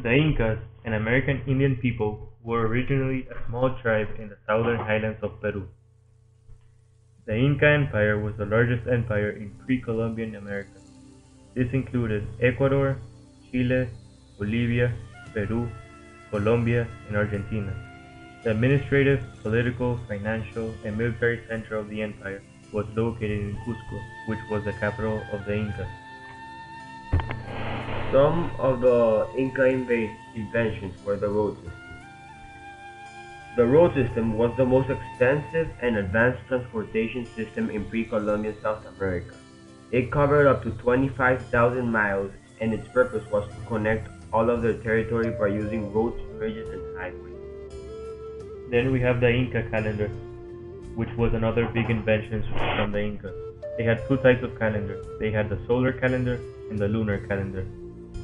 The Incas, an American Indian people, were originally a small tribe in the southern highlands of Peru. The Inca Empire was the largest empire in pre-Columbian America. This included Ecuador, Chile, Bolivia, Peru, Colombia, and Argentina. The administrative, political, financial, and military center of the empire was located in Cusco, which was the capital of the Incas. Some of the Inca inventions were the road system. The road system was the most extensive and advanced transportation system in pre-Columbian South America. It covered up to 25,000 miles, and its purpose was to connect all of their territory by using roads, bridges, and highways. Then we have the Inca calendar, which was another big invention from the Incas. They had two types of calendar. They had the solar calendar and the lunar calendar.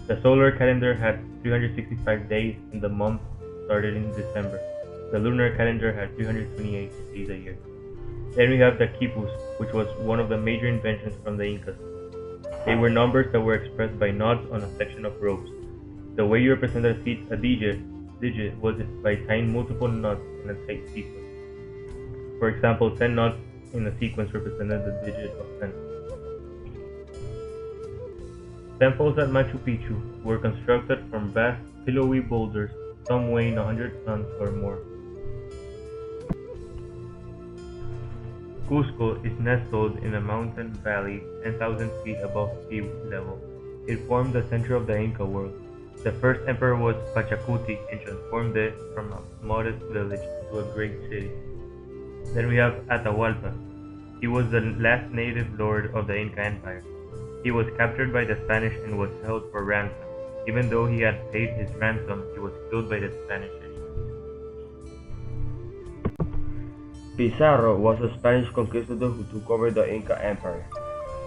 The solar calendar had 365 days, and the month started in December. The lunar calendar had 328 days a year. Then we have the quipus, which was one of the major inventions from the Incas. They were numbers that were expressed by knots on a section of ropes. The way you represent a digit was by tying multiple knots in a tight sequence. For example, 10 knots in a sequence represented the digit of 10. Temples at Machu Picchu were constructed from vast, pillowy boulders, some weighing 100 tons or more. Cusco is nestled in a mountain valley 10,000 feet above sea level. It formed the center of the Inca world. The first emperor was Pachacuti and transformed it from a modest village to a great city. Then we have Atahualpa. He was the last native lord of the Inca Empire. He was captured by the Spanish and was held for ransom. Even though he had paid his ransom, he was killed by the Spanish. Pizarro was a Spanish conquistador who took over the Inca Empire.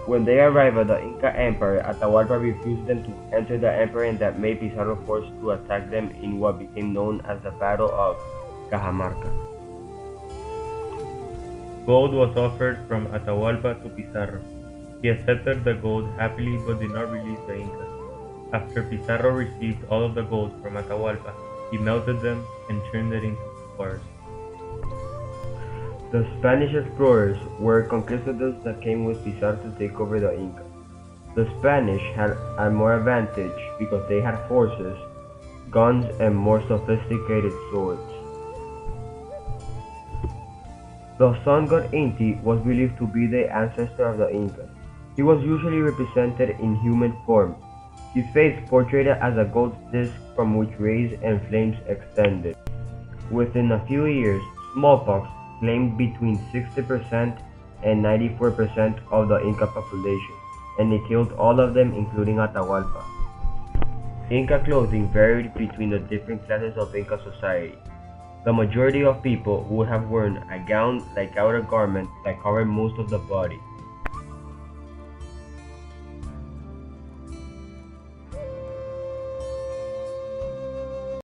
When they arrived at the Inca Empire, Atahualpa refused them to enter the empire, and that made Pizarro forced to attack them in what became known as the Battle of Cajamarca. Gold was offered from Atahualpa to Pizarro. He accepted the gold happily but did not release the Incas. After Pizarro received all of the gold from Atahualpa, he melted them and turned it into bars. The Spanish explorers were conquistadors that came with Pizarro to take over the Incas. The Spanish had a more advantage because they had horses, guns, and more sophisticated swords. The sun god Inti was believed to be the ancestor of the Incas. He was usually represented in human form. His face portrayed as a gold disc from which rays and flames extended. Within a few years, smallpox claimed between 60% and 94% of the Inca population, and it killed all of them, including Atahualpa. Inca clothing varied between the different classes of Inca society. The majority of people would have worn a gown-like outer garment that covered most of the body.